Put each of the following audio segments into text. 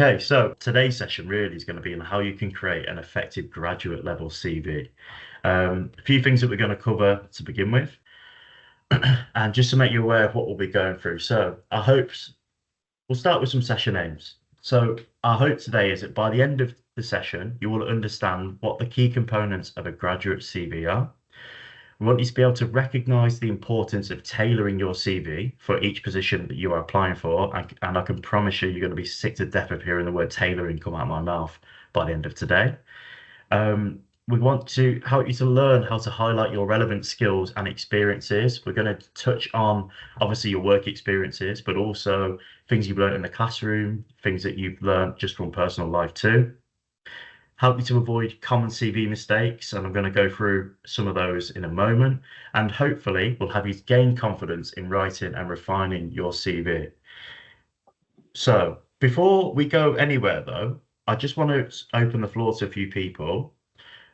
Okay, so today's session really is going to be on how you can create an effective graduate level CV. A few things that we're going to cover to begin with, and just to make you aware of what we'll be going through. So our hopes, we'll start with some session aims. So our hope today is that by the end of the session, you will understand what the key components of a graduate CV are. We want you to be able to recognize the importance of tailoring your CV for each position that you are applying for. And I can promise you, you're going to be sick to death of hearing the word tailoring come out of my mouth by the end of today. We want to help you to learn how to highlight your relevant skills and experiences. We're going to touch on obviously your work experiences, but also things you've learned in the classroom, things that you've learned just from personal life too. Help you to avoid common CV mistakes, and I'm going to go through some of those in a moment. And hopefully, we'll have you gain confidence in writing and refining your CV. So, before we go anywhere, though, I just want to open the floor to a few people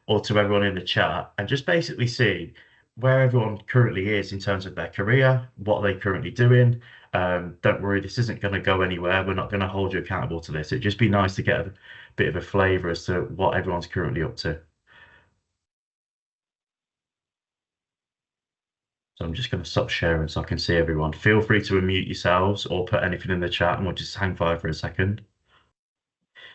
or to everyone in the chat and just basically see where everyone currently is in terms of their career, what they're currently doing. Don't worry, this isn't going to go anywhere. We're not going to hold you accountable to this. It'd just be nice to get a bit of a flavour as to what everyone's currently up to. So I'm just going to stop sharing so I can see everyone. Feel free to unmute yourselves or put anything in the chat and we'll just hang fire for a second.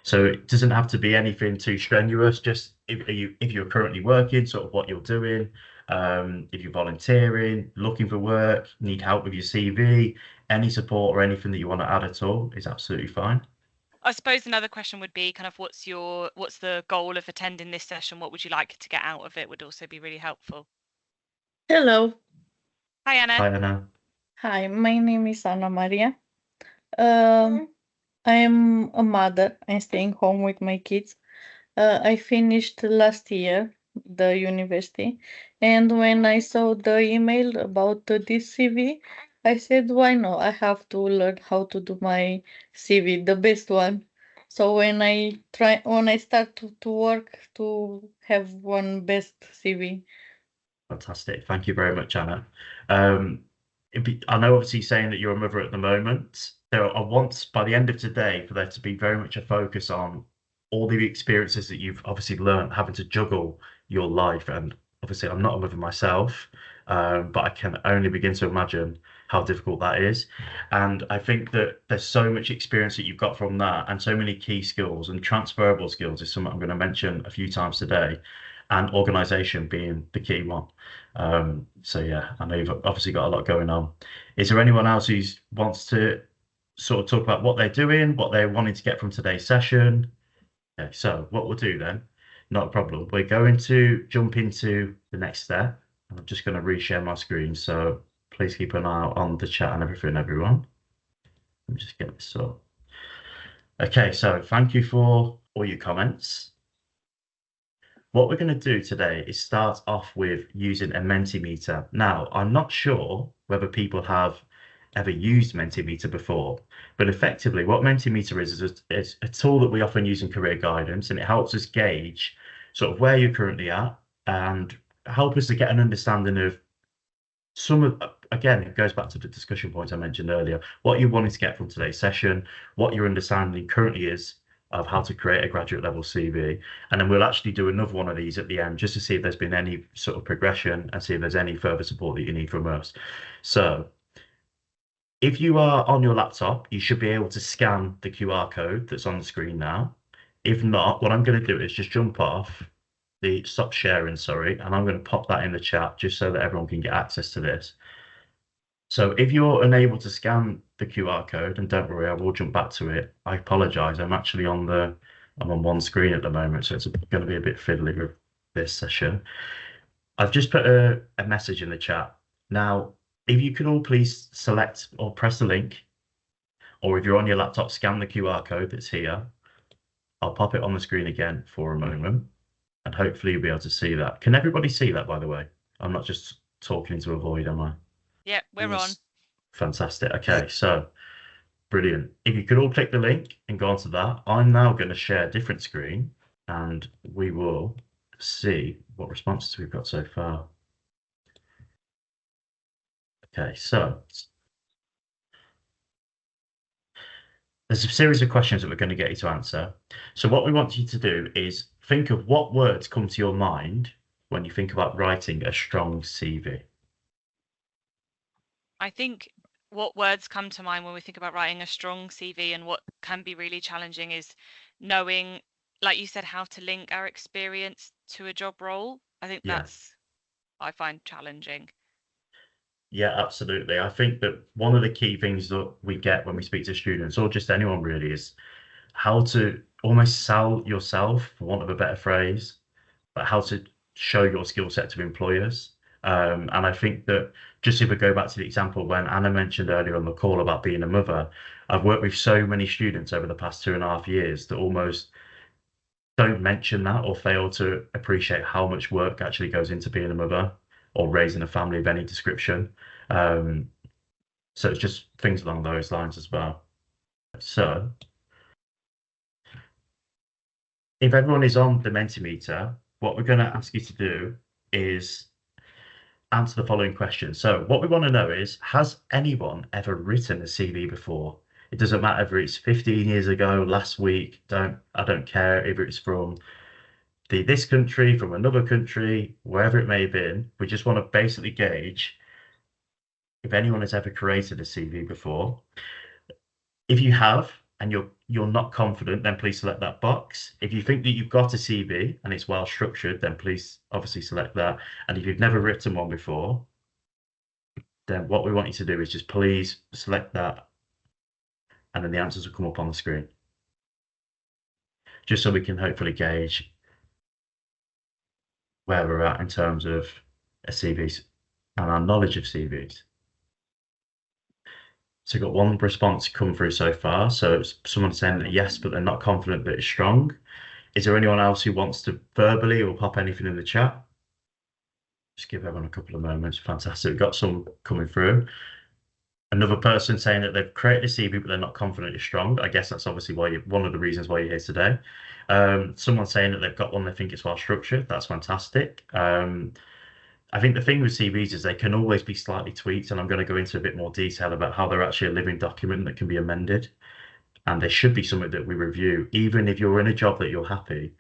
So it doesn't have to be anything too strenuous. Just if you're currently working, sort of what you're doing, if you're volunteering, looking for work, need help with your CV, any support or anything that you want to add at all is absolutely fine. I suppose another question would be kind of what's the goal of attending this session? What would you like to get out of it would also be really helpful. Hello. Hi, Anna. Hi, Anna. Hi, my name is Anna Maria. I'm a mother. I'm staying home with my kids. I finished last year the university, and when I saw the email about this CV, I said, why not? I have to learn how to do my CV, the best one. So when I start to work, to have one best CV. Fantastic. Thank you very much, Anna. I know obviously saying that you're a mother at the moment. I want by the end of today for there to be very much a focus on all the experiences that you've obviously learned having to juggle your life. And obviously, I'm not a mother myself, but I can only begin to imagine how difficult that is. And I think that there's so much experience that you've got from that, and so many key skills and transferable skills is something I'm going to mention a few times today, and organization being the key one. So yeah, I know you've obviously got a lot going on. Is there anyone else who wants to sort of talk about what they're doing, what they're wanting to get from today's session? Okay, so what we'll do then, not a problem. We're going to jump into the next step. I'm just going to reshare my screen, so please keep an eye out on the chat and everything, everyone. Let me just get this up. Okay, so thank you for all your comments. What we're going to do today is start off with using a Mentimeter. Now, I'm not sure whether people have ever used Mentimeter before, but effectively what Mentimeter is a tool that we often use in career guidance, and it helps us gauge sort of where you're currently at and help us to get an understanding of some of, again, it goes back to the discussion points I mentioned earlier, what you're wanting to get from today's session, what your understanding currently is of how to create a graduate level CV. And then we'll actually do another one of these at the end just to see if there's been any sort of progression and see if there's any further support that you need from us. So if you are on your laptop, you should be able to scan the QR code that's on the screen now. If not, what I'm going to do is just jump off the stop sharing, sorry, and I'm going to pop that in the chat just so that everyone can get access to this. So if you're unable to scan the QR code, and don't worry, I will jump back to it. I apologize. I'm actually I'm on one screen at the moment, so it's going to be a bit fiddly with this session. I've just put a message in the chat. Now, if you could all please select or press the link, or if you're on your laptop, scan the QR code that's here. I'll pop it on the screen again for a moment, and hopefully you'll be able to see that. Can everybody see that, by the way? I'm not just talking into a void, am I? Yeah, we're on. Fantastic. Okay, so brilliant. If you could all click the link and go onto that, I'm now going to share a different screen and we will see what responses we've got so far. Okay, so there's a series of questions that we're going to get you to answer. So what we want you to do is think of what words come to your mind when you think about writing a strong CV. I think what words come to mind when we think about writing a strong CV, and what can be really challenging is knowing, like you said, how to link our experience to a job role. I think Yeah. I find challenging. Yeah, absolutely. I think that one of the key things that we get when we speak to students, or just anyone really, is how to almost sell yourself, for want of a better phrase, but how to show your skill set to employers. And I think that, just if we go back to the example when Anna mentioned earlier on the call about being a mother, I've worked with so many students over the past 2.5 years that almost don't mention that or fail to appreciate how much work actually goes into being a mother or raising a family of any description. Um, so it's just things along those lines as well. So if everyone is on the Mentimeter, what we're going to ask you to do is answer the following question. So what we want to know is, has anyone ever written a CV before? It doesn't matter if it's 15 years ago, last week, I don't care if it's from this country, from another country, wherever it may have been. We just want to basically gauge if anyone has ever created a CV before. If you have and you're not confident, then please select that box. If you think that you've got a CV and it's well structured, then please obviously select that. And if you've never written one before, then what we want you to do is just please select that, and then the answers will come up on the screen. Just so we can hopefully gauge where we're at in terms of CVs and our knowledge of CVs. So we've got one response come through so far. So it's someone saying that yes, but they're not confident that it's strong. Is there anyone else who wants to verbally or pop anything in the chat? Just give everyone a couple of moments. Fantastic. We've got some coming through. Another person saying that they've created a CV, but they're not confident it's strong. I guess that's obviously one of the reasons why you're here today. Someone saying that they've got one they think it's well structured. That's fantastic. I think the thing with CVs is they can always be slightly tweaked, and I'm going to go into a bit more detail about how they're actually a living document that can be amended. And they should be something that we review, even if you're in a job that you're happy.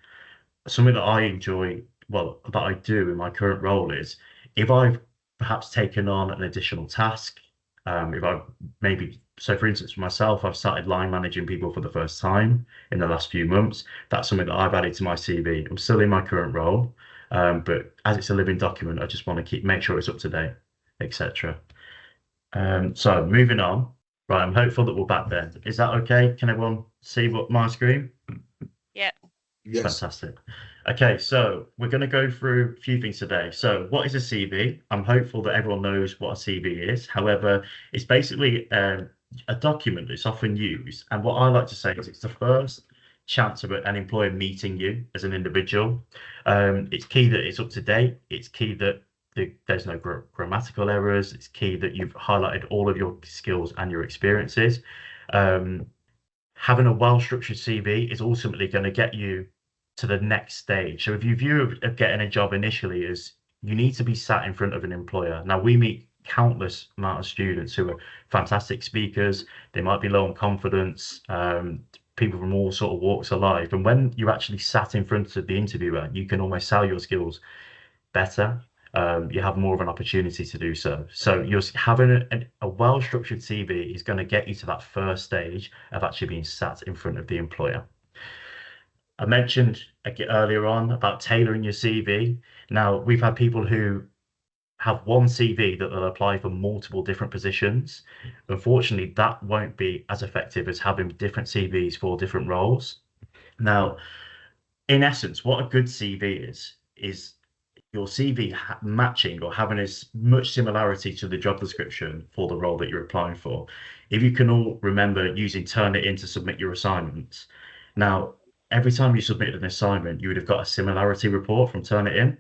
Something that I enjoy, well, that I do in my current role is, if I've perhaps taken on an additional task, if I've maybe, so for instance, for myself, I've started line managing people for the first time in the last few months. That's something that I've added to my CV. I'm still in my current role, but as it's a living document, I just want to make sure it's up to date, etc. So moving on. Right, I'm hopeful that we're back then. Is that okay? Can everyone see what my screen? Yeah. Yes. Fantastic. Okay, so we're going to go through a few things today. So what is a CV? I'm hopeful that everyone knows what a CV is. However, it's basically a document that's often used. And what I like to say is it's the first chance of an employer meeting you as an individual. It's key that it's up to date. It's key that there's no grammatical errors. It's key that you've highlighted all of your skills and your experiences. Having a well-structured CV is ultimately going to get you to the next stage. So if you view of getting a job initially as you need to be sat in front of an employer. Now, we meet countless amount of students who are fantastic speakers. They might be low on confidence, people from all sort of walks of life. And when you're actually sat in front of the interviewer, you can almost sell your skills better. You have more of an opportunity to do so. So you're having a well-structured CV is going to get you to that first stage of actually being sat in front of the employer. I mentioned earlier on about tailoring your CV. Now, we've had people who have one CV that they'll apply for multiple different positions. Unfortunately, that won't be as effective as having different CVs for different roles. Now, in essence, what a good CV is your CV matching or having as much similarity to the job description for the role that you're applying for. If you can all remember using Turnitin to submit your assignments. Now, every time you submitted an assignment, you would have got a similarity report from Turnitin.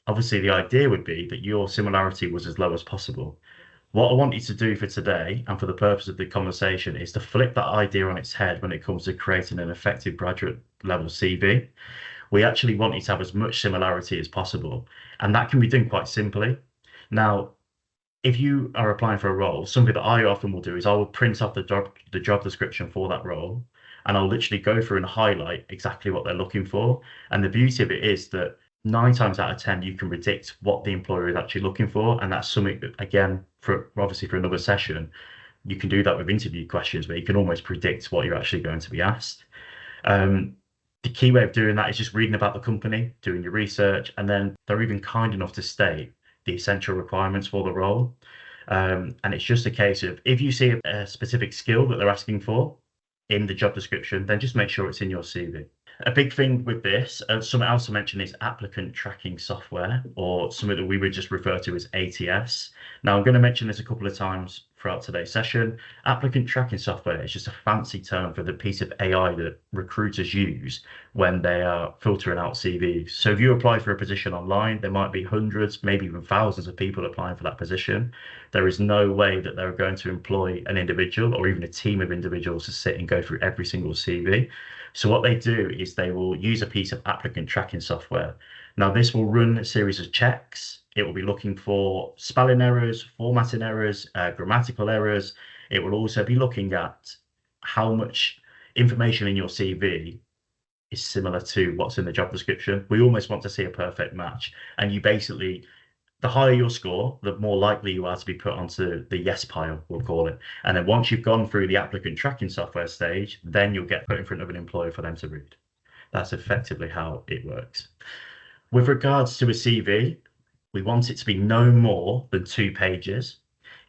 Obviously, the idea would be that your similarity was as low as possible. What I want you to do for today and for the purpose of the conversation is to flip that idea on its head when it comes to creating an effective graduate level CV. We actually want you to have as much similarity as possible, and that can be done quite simply. Now, if you are applying for a role, something that I often will do is I will print off the job description for that role, and I'll literally go through and highlight exactly what they're looking for. And the beauty of it is that 9 times out of 10, you can predict what the employer is actually looking for. And that's something that, again, for obviously for another session, you can do that with interview questions where you can almost predict what you're actually going to be asked. The key way of doing that is just reading about the company, doing your research, and then they're even kind enough to state the essential requirements for the role. And it's just a case of if you see a specific skill that they're asking for in the job description, then just make sure it's in your CV. A big thing with this, something else to mention is applicant tracking software, or something that we would just refer to as ATS. Now, I'm going to mention this a couple of times throughout today's session. Applicant tracking software is just a fancy term for the piece of AI that recruiters use when they are filtering out CVs. So if you apply for a position online, there might be hundreds, maybe even thousands of people applying for that position. There is no way that they're going to employ an individual or even a team of individuals to sit and go through every single CV. So what they do is they will use a piece of applicant tracking software. Now, this will run a series of checks. It will be looking for spelling errors, formatting errors, grammatical errors. It will also be looking at how much information in your CV is similar to what's in the job description. We almost want to see a perfect match. And you basically, the higher your score, the more likely you are to be put onto the yes pile, we'll call it. And then once you've gone through the applicant tracking software stage, then you'll get put in front of an employer for them to read. That's effectively how it works. With regards to a CV, we want it to be no more than 2 pages.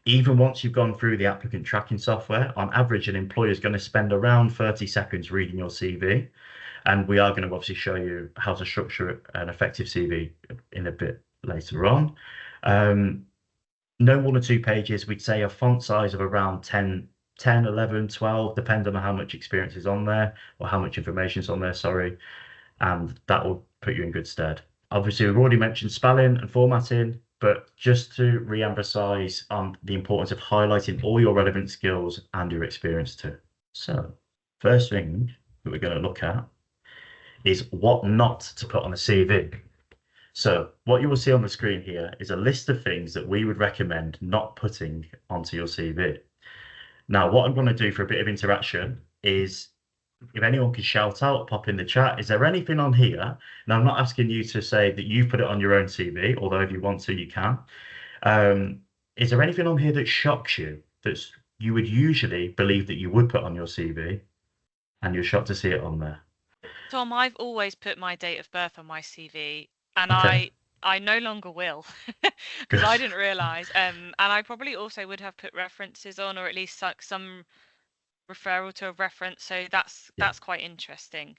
Even once you've gone through the applicant tracking software, on average, an employer is going to spend around 30 seconds reading your CV. And we are going to obviously show you how to structure an effective CV in a bit later on. No more than 2 pages. We'd say a font size of around 10, 11, 12, depending on how much experience is on there or how much information is on there, sorry. And that will put you in good stead. Obviously, we've already mentioned spelling and formatting, but just to re-emphasize on the importance of highlighting all your relevant skills and your experience too. So, first thing that we're going to look at is what not to put on a CV. So what you will see on the screen here is a list of things that we would recommend not putting onto your CV. Now, what I'm going to do for a bit of interaction is if anyone can shout out, pop in the chat, is there anything on here? Now, I'm not asking you to say that you've put it on your own CV, although if you want to, you can. Is there anything on here that shocks you, that you would usually believe that you would put on your CV, and you're shocked to see it on there? Tom, I've always put my date of birth on my CV, and Okay. I no longer will because I didn't realize. And I probably also would have put references on, or at least some referral to a reference. So that's quite interesting.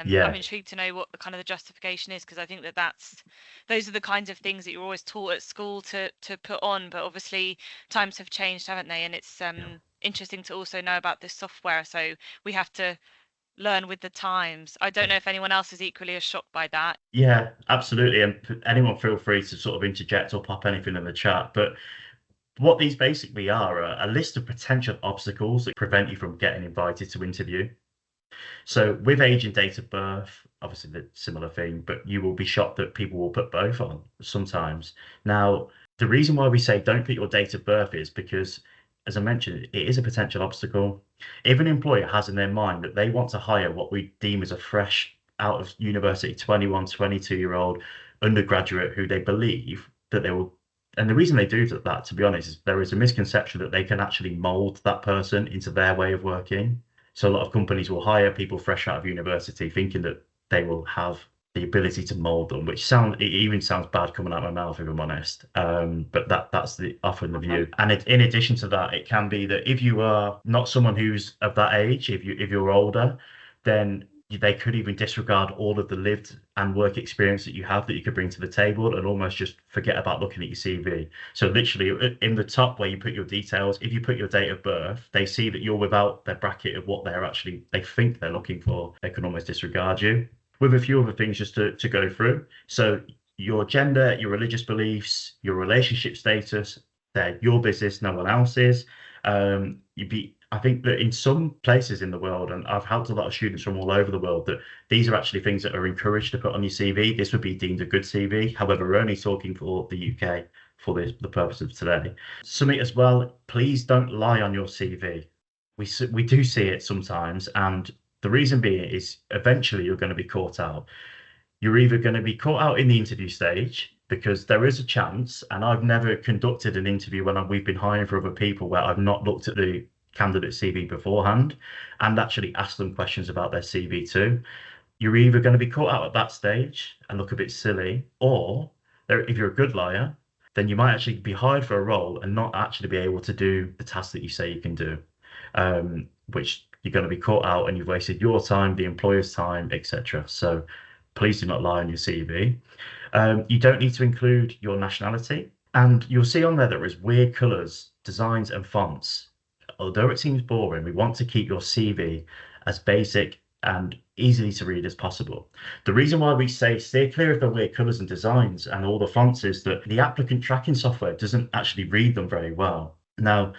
Yeah. I'm intrigued to know what the kind of the justification is, because I think those are the kinds of things that you're always taught at school to put on. But obviously times have changed, haven't they? And it's interesting to also know about this software. So we have to learn with the times. I don't know if anyone else is equally as shocked by that. Yeah, absolutely. And anyone feel free to sort of interject or pop anything in the chat. But what these basically are a list of potential obstacles that prevent you from getting invited to interview. So with age and date of birth, obviously the similar thing, but you will be shocked that people will put both on sometimes. Now, the reason why we say don't put your date of birth is because, as I mentioned, it is a potential obstacle. If an employer has in their mind that they want to hire what we deem as a fresh out of university 21, 22-year-old undergraduate who they believe that they will, and the reason they do that, to be honest, is there is a misconception that they can actually mold that person into their way of working. So a lot of companies will hire people fresh out of university thinking that they will have the ability to mold them, which it even sounds bad coming out of my mouth, if I'm honest. But that's often the view. And in addition to that, it can be that if you are not someone who's of that age, if you're older, then they could even disregard all of the lived and work experience that you have that you could bring to the table and almost just forget about looking at your CV. So literally in the top where you put your details, if you put your date of birth, they see that you're without their bracket of what they think they're looking for. They can almost disregard you. With a few other things just to go through. So your gender, your religious beliefs, your relationship status, they're your business, no one else's. I think that in some places in the world, and I've helped a lot of students from all over the world, that these are actually things that are encouraged to put on your CV. This would be deemed a good CV. However, we're only talking for the UK for the purpose of today. Something as well, please don't lie on your CV. We do see it sometimes, and the reason being is eventually you're going to be caught out. You're either going to be caught out in the interview stage, because there is a chance, and I've never conducted an interview when we've been hiring for other people where I've not looked at the candidate CV beforehand and actually asked them questions about their CV too. You're either going to be caught out at that stage and look a bit silly, or if you're a good liar, then you might actually be hired for a role and not actually be able to do the task that you say you can do, which you're going to be caught out and you've wasted your time, the employer's time, etc. So please do not lie on your CV. You don't need to include your nationality. And you'll see on there there is weird colors, designs, and fonts. Although it seems boring, we want to keep your CV as basic and easily to read as possible. The reason why we say stay clear of the weird colors and designs and all the fonts is that the applicant tracking software doesn't actually read them very well. Now,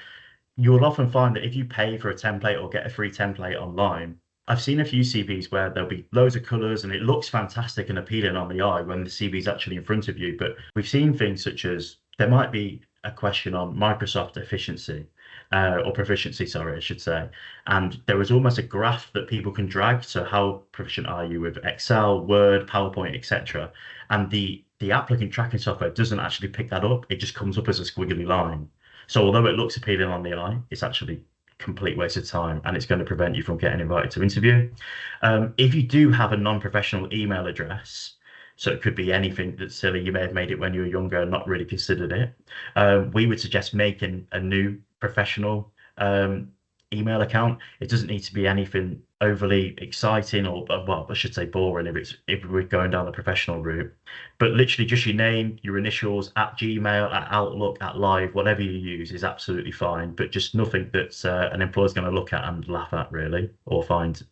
you'll often find that if you pay for a template or get a free template online, I've seen a few CVs where there'll be loads of colors and it looks fantastic and appealing on the eye when the CV is actually in front of you. But we've seen things such as there might be a question on Microsoft efficiency or proficiency, sorry, I should say. And there was almost a graph that people can drag. So how proficient are you with Excel, Word, PowerPoint, etc. And the applicant tracking software doesn't actually pick that up. It just comes up as a squiggly line. So although it looks appealing on the eye, it's actually complete waste of time and it's going to prevent you from getting invited to interview. If you do have a non-professional email address, so it could be anything that's silly, you may have made it when you were younger and not really considered it, we would suggest making a new professional email account. It doesn't need to be anything overly exciting or, well, I should say boring if we're going down the professional route, but literally just your name, your initials at Gmail, at Outlook, at Live, whatever you use is absolutely fine, but just nothing that's an employer's going to look at and laugh at really, or find,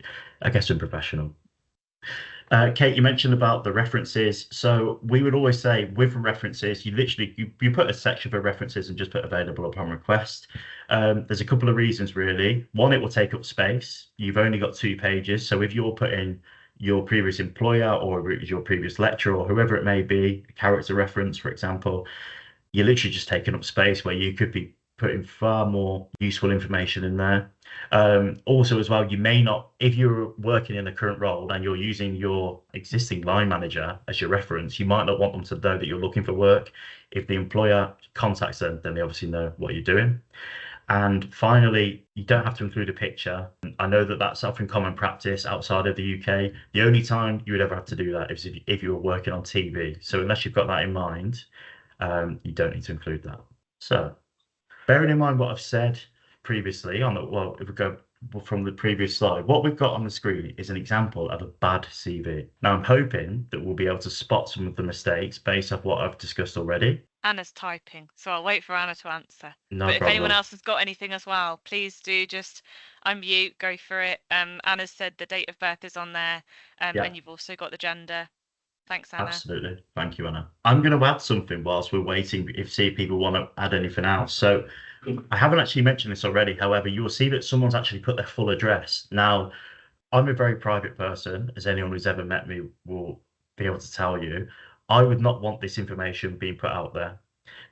I guess, unprofessional. Kate, you mentioned about the references. So we would always say with references, you literally you put a section for references and just put available upon request. There's a couple of reasons really. One, it will take up space. You've only got 2 pages. So if you're putting your previous employer or your previous lecturer or whoever it may be, a character reference, for example, you're literally just taking up space where you could be putting far more useful information in there. Also as well, you may not, if you're working in the current role and you're using your existing line manager as your reference, you might not want them to know that you're looking for work. If the employer contacts them, then they obviously know what you're doing. And finally, you don't have to include a picture. I know that that's often common practice outside of the UK. The only time you would ever have to do that is if you were working on TV. So unless you've got that in mind, you don't need to include that. So bearing in mind what I've said previously on the, well, if we go from the previous slide, what we've got on the screen is an example of a bad CV. Now, I'm hoping that we'll be able to spot some of the mistakes based off what I've discussed already. Anna's typing, so I'll wait for Anna to answer. No but problem. If anyone else has got anything as well, please do just unmute, go for it. Anna's said the date of birth is on there, Yeah. and you've also got the gender. Thanks, Anna. Absolutely. Thank you, Anna. I'm going to add something whilst we're waiting, see if people want to add anything else. So I haven't actually mentioned this already. However, you will see that someone's actually put their full address. Now, I'm a very private person, as anyone who's ever met me will be able to tell you. I would not want this information being put out there.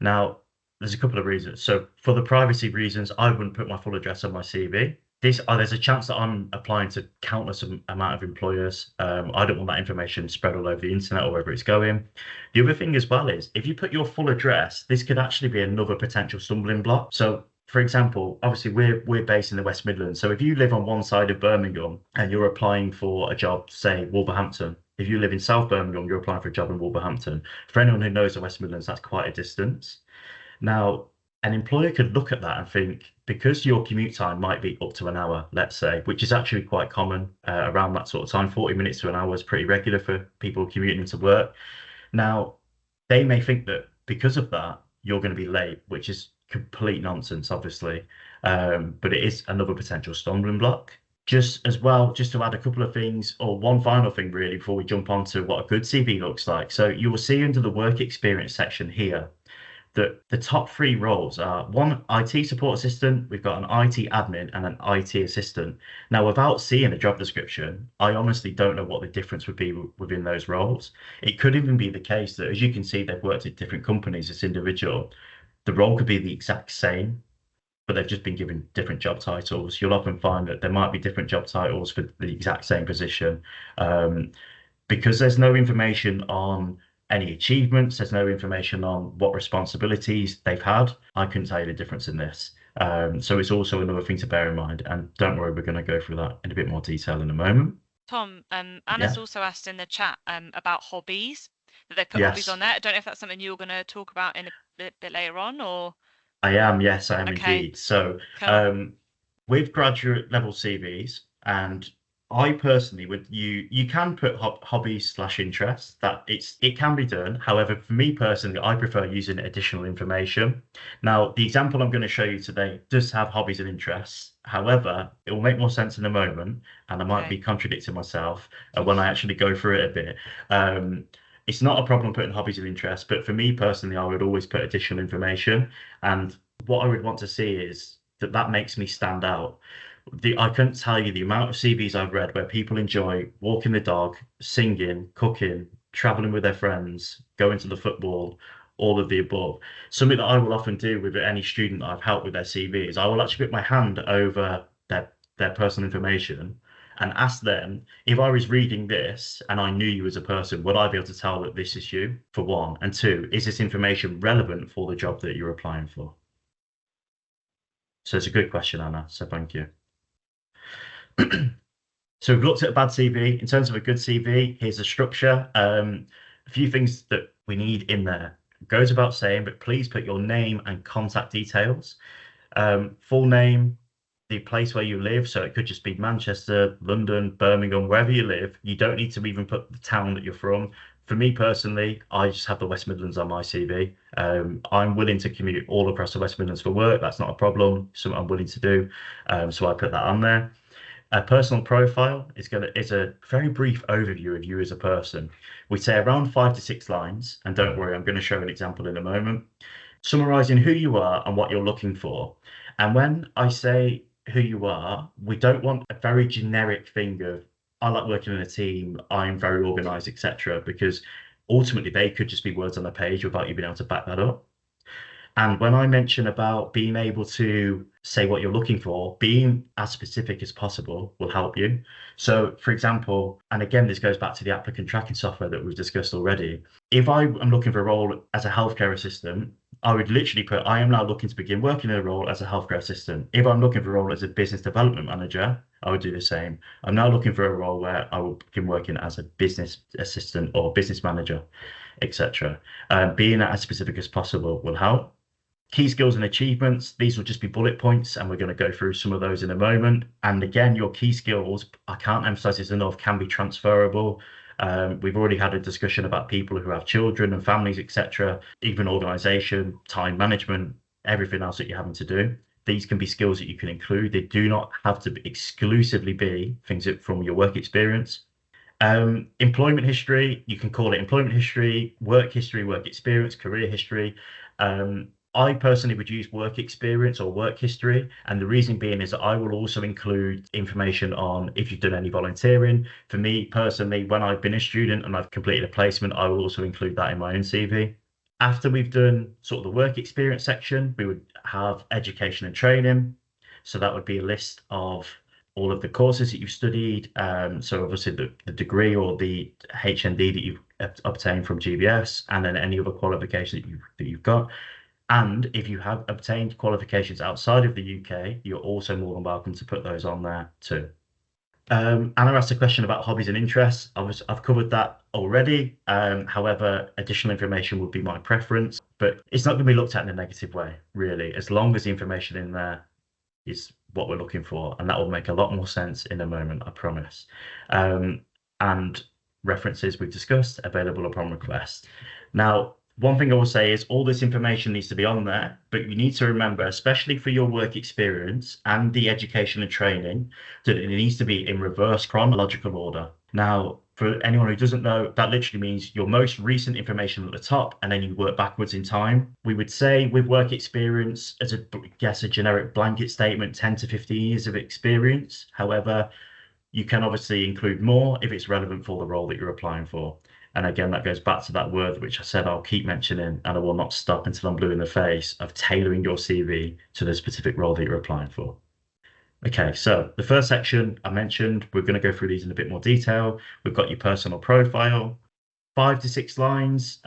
Now, there's a couple of reasons. So for the privacy reasons, I wouldn't put my full address on my CV. There's a chance that I'm applying to countless amount of employers. I don't want that information spread all over the internet or wherever it's going. The other thing as well is if you put your full address, this could actually be another potential stumbling block. So for example, obviously we're based in the West Midlands. So if you live on one side of Birmingham and you're applying for a job, say Wolverhampton, if you live in South Birmingham, you're applying for a job in Wolverhampton. For anyone who knows the West Midlands, that's quite a distance. Now, an employer could look at that and think, because your commute time might be up to an hour, let's say, which is actually quite common around that sort of time, 40 minutes to an hour is pretty regular for people commuting to work. Now, they may think that because of that, you're going to be late, which is complete nonsense, obviously. But it is another potential stumbling block. Just as well, just to add a couple of things, or one final thing really, before we jump on to what a good CV looks like. So you will see under the work experience section here, The top three roles are one IT support assistant, we've got an IT admin, and an IT assistant. Now, without seeing a job description, I honestly don't know what the difference would be within those roles. It could even be the case that, as you can see, they've worked at different companies, this individual. The role could be the exact same, but they've just been given different job titles. You'll often find that there might be different job titles for the exact same position. Because there's no information on any achievements, there's no information on what responsibilities they've had. I couldn't tell you the difference in this. So it's also another thing to bear in mind. And don't worry, we're going to go through that in a bit more detail in a moment. Tom, Yeah. Anna's also asked in the chat about hobbies, that they put hobbies Yes, on there. I don't know if that's something you're going to talk about in a bit later on, or I am. Yes, I am okay, indeed. So, cool. with graduate level CVs, and I personally would you can put hobbies slash interests. That it can be done. However, for me personally, I prefer using additional information. Now, the example I'm going to show you today does have hobbies and interests. However, it will make more sense in a moment, and I might Okay. be contradicting myself when I actually go through it a bit. It's not a problem putting hobbies and interests, but for me personally, I would always put additional information. And what I would want to see is that makes me stand out. I couldn't tell you the amount of CVs I've read where people enjoy walking the dog, singing, cooking, traveling with their friends, going to the football, all of the above. Something that I will often do with any student that I've helped with their CV is I will actually put my hand over their personal information and ask them, if I was reading this and I knew you as a person, would I be able to tell that this is you, for one? And two, is this information relevant for the job that you're applying for? So it's a good question, Anna. So thank you. So we've looked at a bad CV. In terms of a good CV, here's a structure. A few things that we need in there. It goes without saying, but please put your name and contact details. Full name, the place where you live. So it could just be Manchester, London, Birmingham, wherever you live. You don't need to even put the town that you're from. For me personally, I just have the West Midlands on my CV. I'm willing to commute all across the West Midlands for work. That's not a problem. Something I'm willing to do. So I put that on there. A personal profile is a very brief overview of you as a person. We say around 5 to 6 lines, and don't worry, I'm going to show an example in a moment, summarizing who you are and what you're looking for. And when I say who you are, we don't want a very generic thing of I like working in a team, I'm very organized, etc. Because ultimately they could just be words on a page without you being able to back that up. And when I mention about being able to say what you're looking for, being as specific as possible will help you. So, for example, and again, this goes back to the applicant tracking software that we've discussed already. If I am looking for a role as a healthcare assistant, I would literally put, I am now looking to begin working in a role as a healthcare assistant. If I'm looking for a role as a business development manager, I would do the same. I'm now looking for a role where I will begin working as a business assistant or business manager, etc. Being as specific as possible will help. Key skills and achievements, these will just be bullet points, and we're going to go through some of those in a moment. And again, your key skills, I can't emphasize this enough, can be transferable. We've already had a discussion about people who have children and families, etc., even organization, time management, everything else that you're having to do. These can be skills that you can include. They do not have to exclusively be things from your work experience. Employment history, you can call it employment history, work experience, career history. I personally would use work experience or work history. And the reason being is that I will also include information on if you've done any volunteering. For me personally, when I've been a student and I've completed a placement, I will also include that in my own CV. After we've done sort of the work experience section, we would have education and training. So that would be a list of all of the courses that you've studied. So obviously the degree or the HND that you've obtained from GBS, and then any other qualification that you've got. And if you have obtained qualifications outside of the UK, you're also more than welcome to put those on there too. Anna asked a question about hobbies and interests. I've covered that already. However, additional information would be my preference, but it's not going to be looked at in a negative way, really, as long as the information in there is what we're looking for. And that will make a lot more sense in a moment, I promise. And references we've discussed, available upon request. Now, one thing I will say is all this information needs to be on there, but you need to remember, especially for your work experience and the education and training, that it needs to be in reverse chronological order. Now, For anyone who doesn't know, that literally means your most recent information at the top, and then you work backwards in time. We would say with work experience, as a generic blanket statement, 10 to 15 years of experience. However, you can obviously include more if it's relevant for the role that you're applying for. And again, that goes back to that word which I said I'll keep mentioning, and I will not stop until I'm blue in the face, of tailoring your CV to the specific role that you're applying for. Okay, so the first section I mentioned, we're going to go through these in a bit more detail. We've got your personal profile, 5 to 6 lines,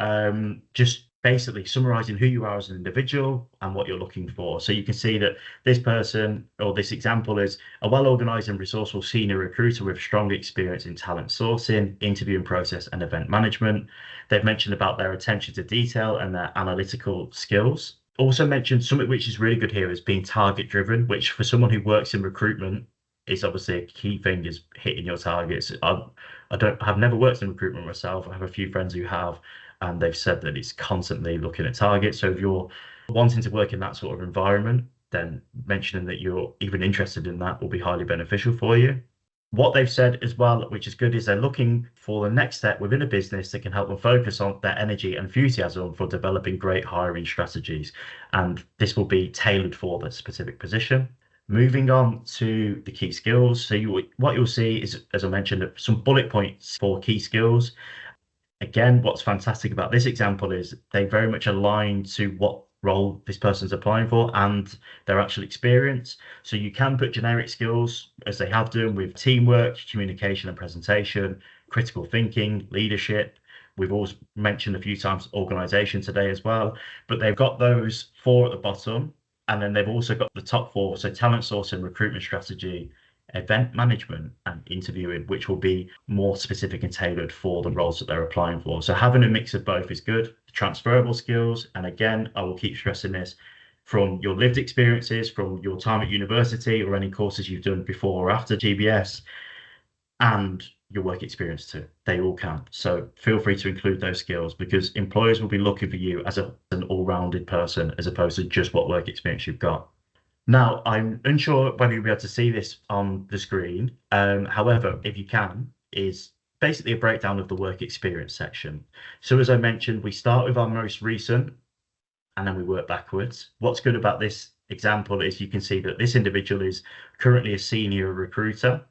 just basically summarizing who you are as an individual and what you're looking for. So you can see that this person, or this example, is a well-organized and resourceful senior recruiter with strong experience in talent sourcing, interviewing process, and event management. They've mentioned about their attention to detail and their analytical skills. Also mentioned something which is really good here is being target driven, which for someone who works in recruitment is obviously a key thing, is hitting your targets. I've never worked in recruitment myself. I have a few friends who have, and they've said that it's constantly looking at targets. So if you're wanting to work in that sort of environment, then mentioning that you're even interested in that will be highly beneficial for you. What they've said as well, which is good, is they're looking for the next step within a business that can help them focus on their energy and enthusiasm for developing great hiring strategies. And this will be tailored for the specific position. Moving on to the key skills. So what you'll see is, as I mentioned, some bullet points for key skills. Again, what's fantastic about this example is they very much align to what role this person's applying for and their actual experience. So you can put generic skills, as they have done, with teamwork, communication and presentation, critical thinking, leadership. We've also mentioned a few times organization today as well, but they've got those 4 at the bottom, and then they've also got the top 4, so talent sourcing, recruitment strategy, event management, and interviewing, which will be more specific and tailored for the roles that they're applying for. So having a mix of both is good. Transferable skills, and again, I will keep stressing this, from your lived experiences, from your time at university or any courses you've done before or after GBS, and your work experience too. They all count. So feel free to include those skills, because employers will be looking for you as an all-rounded person, as opposed to just what work experience you've got. Now, I'm unsure whether you'll be able to see this on the screen. However, if you can, is basically a breakdown of the work experience section. So as I mentioned, we start with our most recent, and then we work backwards. What's good about this example is you can see that this individual is currently a senior recruiter.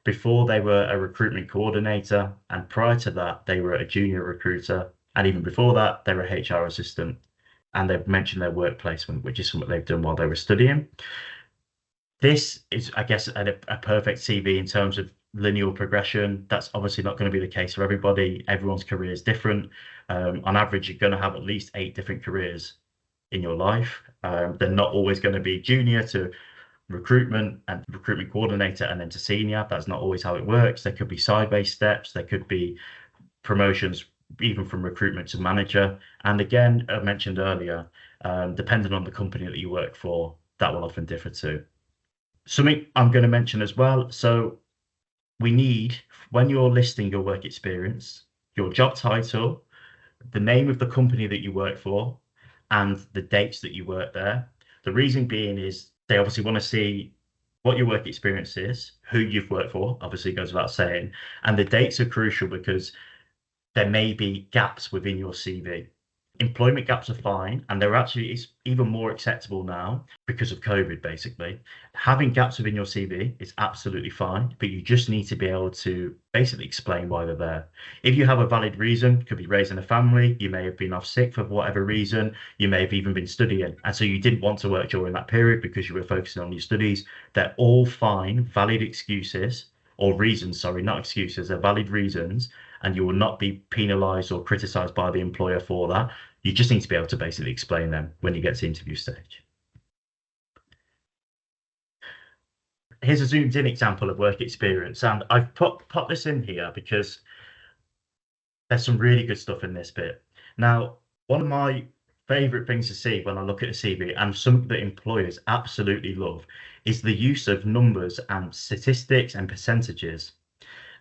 Before, they were a recruitment coordinator, and prior to that, they were a junior recruiter. And even before that, they were a HR assistant. And they've mentioned their work placement, which is something they've done while they were studying. This is, I guess, a perfect CV in terms of linear progression. That's obviously not going to be the case for everybody. Everyone's career is different. On average, you're going to have at least 8 different careers in your life. They're not always going to be junior to recruitment and recruitment coordinator and then to senior. That's not always how it works. There could be side-based steps. There could be promotions even from recruitment to manager. And again, I mentioned earlier, depending on the company that you work for, that will often differ too. Something I'm going to mention as well. So we need, when you're listing your work experience, your job title, the name of the company that you work for, and the dates that you work there. The reason being is they obviously want to see what your work experience is, who you've worked for, obviously goes without saying, and the dates are crucial because there may be gaps within your CV. Employment gaps are fine, and they're actually, it's even more acceptable now because of COVID, basically. Having gaps within your CV is absolutely fine, but you just need to be able to basically explain why they're there. If you have a valid reason, could be raising a family, you may have been off sick for whatever reason, you may have even been studying, and so you didn't want to work during that period because you were focusing on your studies. They're all fine, valid excuses, or reasons, sorry, not excuses, they're valid reasons, and you will not be penalized or criticized by the employer for that. You just need to be able to basically explain them when you get to interview stage. Here's a zoomed in example of work experience, and I've put this in here because there's some really good stuff in this bit. Now, one of my favorite things to see when I look at a CV, and something that employers absolutely love, is the use of numbers and statistics and percentages.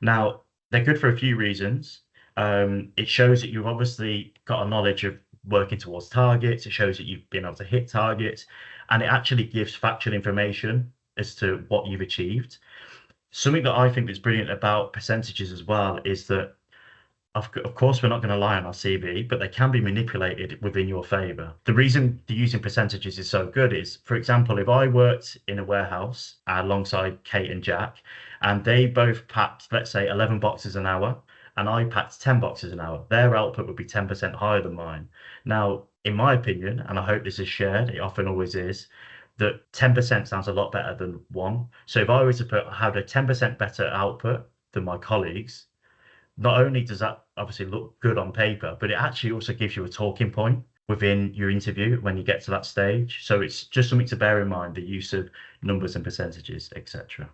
Now, they're good for a few reasons. It shows that you've obviously got a knowledge of working towards targets. It shows that you've been able to hit targets, and it actually gives factual information as to what you've achieved. Something that I think that's brilliant about percentages as well is that of course, we're not going to lie on our CV, but they can be manipulated within your favor. The reason the using percentages is so good is, for example, if I worked in a warehouse alongside Kate and Jack, and they both packed, let's say, 11 boxes an hour, and I packed 10 boxes an hour, their output would be 10% higher than mine. Now, in my opinion, and I hope this is shared, it often always is, that 10% sounds a lot better than one. So if I were to have a 10% better output than my colleagues, not only does that obviously look good on paper, but it actually also gives you a talking point within your interview when you get to that stage. So it's just something to bear in mind, the use of numbers and percentages, etc.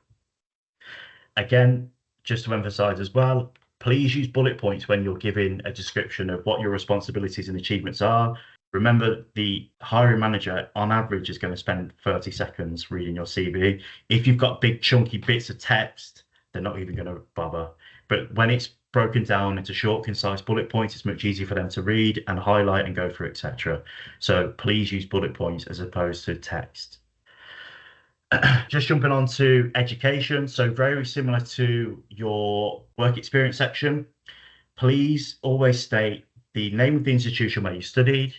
Again, just to emphasize as well, please use bullet points when you're giving a description of what your responsibilities and achievements are. Remember, the hiring manager on average is going to spend 30 seconds reading your CV. If you've got big chunky bits of text, they're not even going to bother. But when it's broken down into short, concise bullet points, it's much easier for them to read and highlight and go through, etc. So please use bullet points as opposed to text. Just jumping on to education. So very similar to your work experience section, please always state the name of the institution where you studied,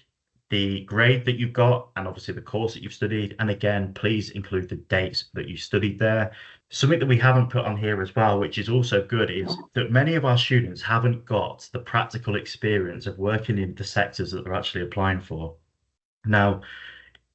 the grade that you've got, and obviously the course that you've studied. And again, please include the dates that you studied there. Something that we haven't put on here as well, which is also good, is that many of our students haven't got the practical experience of working in the sectors that they're actually applying for. Now,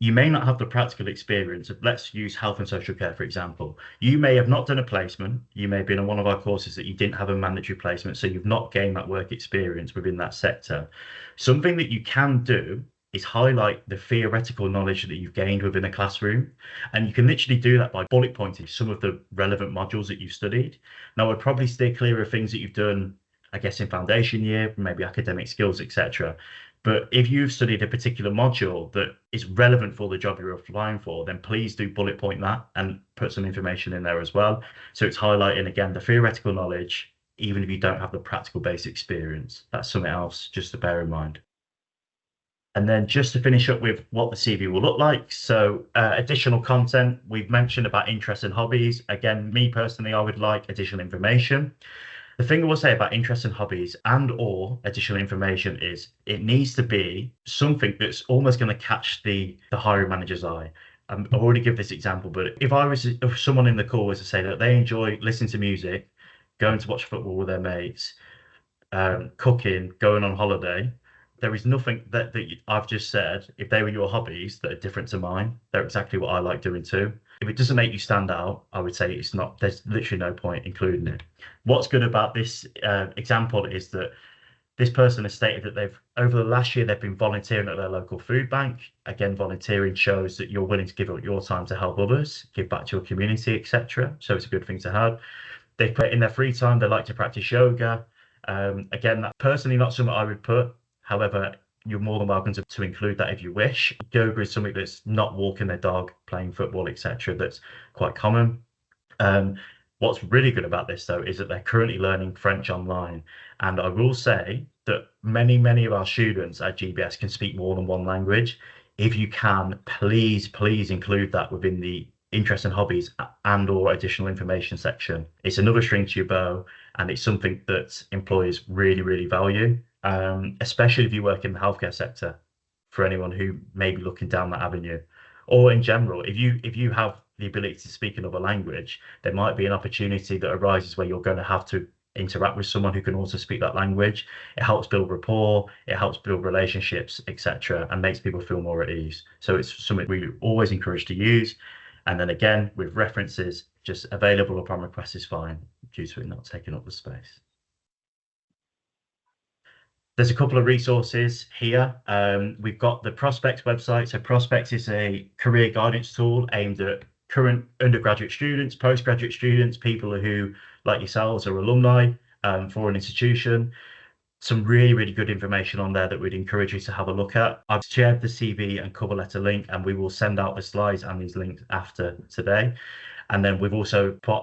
you may not have the practical experience of, let's use health and social care, for example. You may have not done a placement. You may have been in one of our courses that you didn't have a mandatory placement, so you've not gained that work experience within that sector. Something that you can do is highlight the theoretical knowledge that you've gained within a classroom. And you can literally do that by bullet pointing some of the relevant modules that you've studied. Now, I'd probably steer clear of things that you've done, I guess, in foundation year, maybe academic skills, etc. But if you've studied a particular module that is relevant for the job you're applying for, then please do bullet point that and put some information in there as well. So it's highlighting, again, the theoretical knowledge, even if you don't have the practical base experience. That's something else just to bear in mind. And then just to finish up with what the CV will look like. So additional content, we've mentioned about interests and hobbies. Again, me personally, I would like additional information. The thing I will say about interests and hobbies and or additional information is it needs to be something that's almost going to catch the hiring manager's eye. I've already given this example, but if someone in the call was to say that they enjoy listening to music, going to watch football with their mates, cooking, going on holiday, there is nothing that I've just said, if they were your hobbies that are different to mine, they're exactly what I like doing too. If it doesn't make you stand out, I would say it's not, there's literally no point including it. What's good about this example is that this person has stated that over the last year, they've been volunteering at their local food bank. Again, volunteering shows that you're willing to give up your time to help others, give back to your community, etc. So it's a good thing to have. They've put in their free time, they like to practice yoga. Again, that's personally not something I would put. However, you're more than welcome to include that if you wish. Yoga is something that's not walking their dog, playing football, etc. That's quite common. What's really good about this, though, is that they're currently learning French online. And I will say that many of our students at GBS can speak more than one language. If you can, please include that within the interests and hobbies and or additional information section. It's another string to your bow, and it's something that employers really value, especially if you work in the healthcare sector, for anyone who may be looking down that avenue. Or in general, if you have the ability to speak another language, there might be an opportunity that arises where you're going to have to interact with someone who can also speak that language. It helps build rapport, it helps build relationships, etc., and makes people feel more at ease. So it's something we always encourage to use. And then again, with references, just available upon request is fine, due to it not taking up the space. There's a couple of resources here. We've got the Prospects website. So Prospects is a career guidance tool aimed at current undergraduate students, postgraduate students, people who, like yourselves, are alumni for an institution. Some really good information on there that we'd encourage you to have a look at. I've shared the CV and cover letter link, and we will send out the slides and these links after today. And then we've also put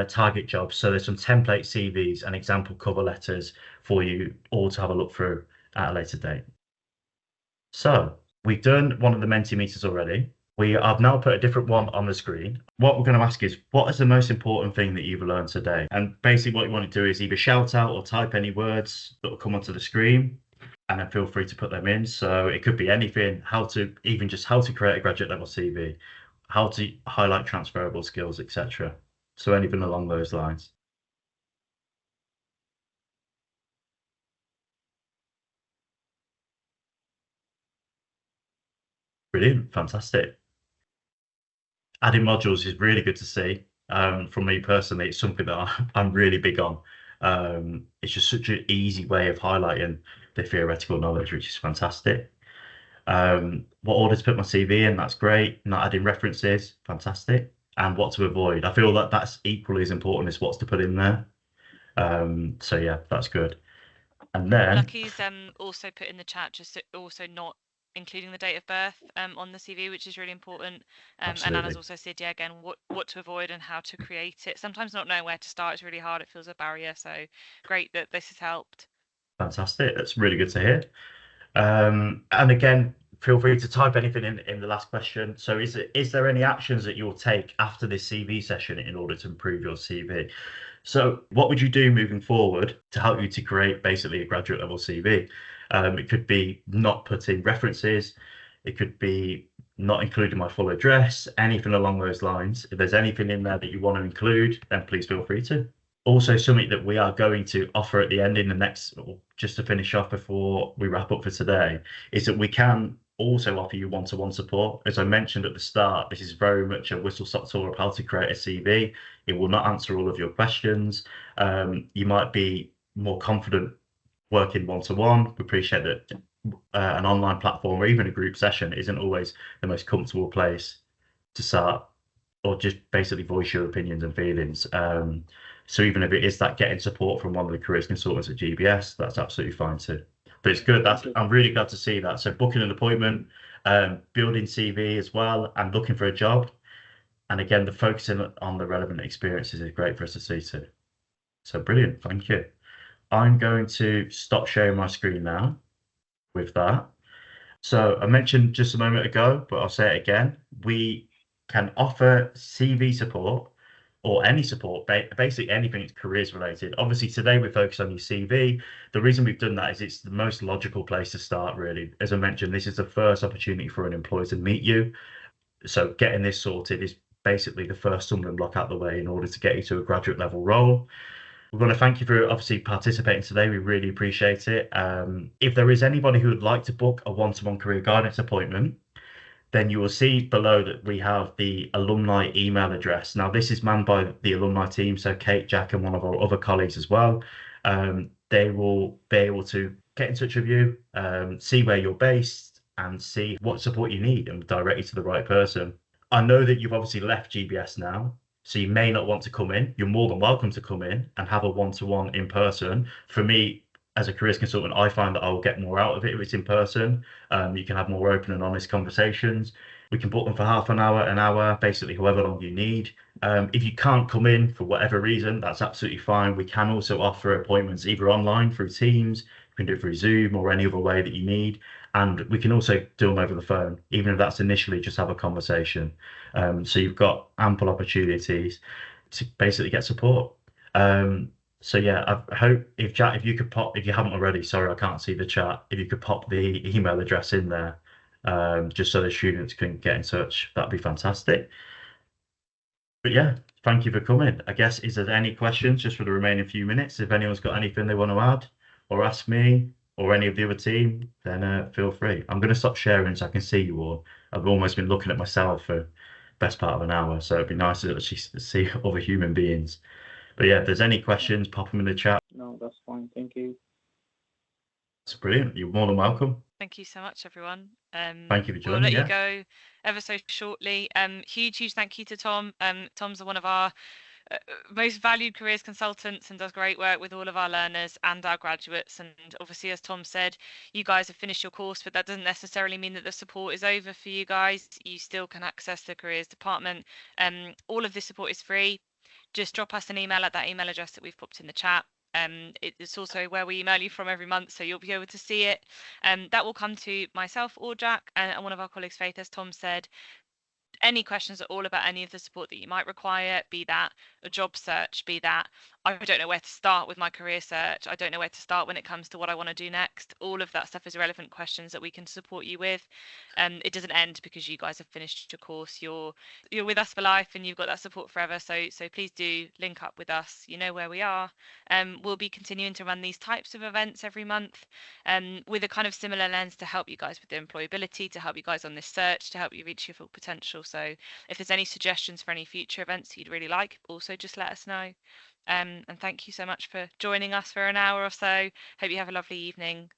target jobs. So there's some template CVs and example cover letters for you all to have a look through at a later date. So we've done one of the Mentimeters already. I've now put a different one on the screen. What we're going to ask is, what is the most important thing that you've learned today? And basically what you want to do is either shout out or type any words that will come onto the screen, and then feel free to put them in. So it could be anything, how to create a graduate level CV, how to highlight transferable skills, etc. So anything along those lines. Brilliant, fantastic. Adding modules is really good to see. From me personally, it's something that I'm really big on. It's just such an easy way of highlighting the theoretical knowledge, which is fantastic. What order to put my CV in, that's great. Not adding references, fantastic. And what to avoid. I feel that that's equally as important as what's to put in there. So yeah, that's good. And then Lucky's also put in the chat just also not including the date of birth on the CV, which is really important. And Anna's also said, yeah, again, what to avoid and how to create it. Sometimes not knowing where to start is really hard. It feels a barrier. So great that this has helped. fantastic. That's really good to hear. And again, feel free to type anything in the last question. So is there any actions that you'll take after this CV session in order to improve your CV? So what would you do moving forward to help you to create basically a graduate level CV? It could be not putting references. It could be not including my full address, anything along those lines. If there's anything in there that you want to include, then please feel free to. Also, something that we are going to offer at the end in the next, or just to finish off before we wrap up for today, is that we can also offer you one-to-one support. As I mentioned at the start, this is very much a whistle-stop tour of how to create a CV. It will not answer all of your questions. You might be more confident working one-to-one. We appreciate that an online platform or even a group session isn't always the most comfortable place to start or just basically voice your opinions and feelings. So even if it is that getting support from one of the careers consultants at GBS, that's absolutely fine too. But it's good. I'm really glad to see that. So booking an appointment, building CV as well, and looking for a job. And again, the focusing on the relevant experiences is great for us to see too. So brilliant. Thank you. I'm going to stop sharing my screen now with that. So I mentioned just a moment ago, but I'll say it again. We can offer CV support or any support, basically anything that's careers related. Obviously, today we focus on your CV. The reason we've done that is it's the most logical place to start, really. As I mentioned, this is the first opportunity for an employer to meet you. So getting this sorted is basically the first stumbling block out the way in order to get you to a graduate level role. We want to thank you for obviously participating today. We really appreciate it. If there is anybody who would like to book a one-to-one career guidance appointment, then you will see below that we have the alumni email address. Now, this is manned by the alumni team, so Kate, Jack, and one of our other colleagues as well. They will be able to get in touch with you, see where you're based, and see what support you need and direct you to the right person. I know that you've obviously left GBS now, so you may not want to come in. You're more than welcome to come in and have a one-to-one in person. For me, as a careers consultant, I find that I will get more out of it if it's in person. You can have more open and honest conversations. We can book them for half an hour, basically however long you need. If you can't come in for whatever reason, that's absolutely fine. We can also offer appointments either online through Teams, you can do it through Zoom or any other way that you need. And we can also do them over the phone, even if that's initially just have a conversation. So you've got ample opportunities to basically get support. So yeah, I hope if Jack, if you could pop, if you haven't already, sorry, I can't see the chat. If you could pop the email address in there, just so the students can get in touch, that'd be fantastic. But yeah, thank you for coming. I guess, is there any questions just for the remaining few minutes? If anyone's got anything they want to add or ask me or any of the other team, then feel free. I'm going to stop sharing so I can see you all. I've almost been looking at myself for best part of an hour, so it'd be nice to actually see other human beings. But yeah, if there's any questions, pop them in the chat. No, that's fine. Thank you. It's brilliant. You're more than welcome. Thank you so much, everyone. Thank you for We'll joining. let Yeah. you go ever so shortly. Huge thank you to Tom. Tom's one of our most valued careers consultants and does great work with all of our learners and our graduates. And obviously, as Tom said, you guys have finished your course, but that doesn't necessarily mean that the support is over for you guys. You still can access the careers department. All of this support is free. Just drop us an email at that email address that we've popped in the chat. It's also where we email you from every month, so you'll be able to see it. That will come to myself or Jack and one of our colleagues, Faith, as Tom said. any questions at all about any of the support that you might require, be that a job search, be that I don't know where to start with my career search, I don't know where to start when it comes to what I want to do next, all of that stuff is relevant questions that we can support you with. It doesn't end because you guys have finished your course. You're with us for life, and you've got that support forever. So please do link up with us. You know where we are. We'll be continuing to run these types of events every month, with a kind of similar lens to help you guys with the employability, to help you guys on this search, to help you reach your full potential. So if there's any suggestions for any future events you'd really like, also just let us know. And thank you so much for joining us for an hour or so. Hope you have a lovely evening.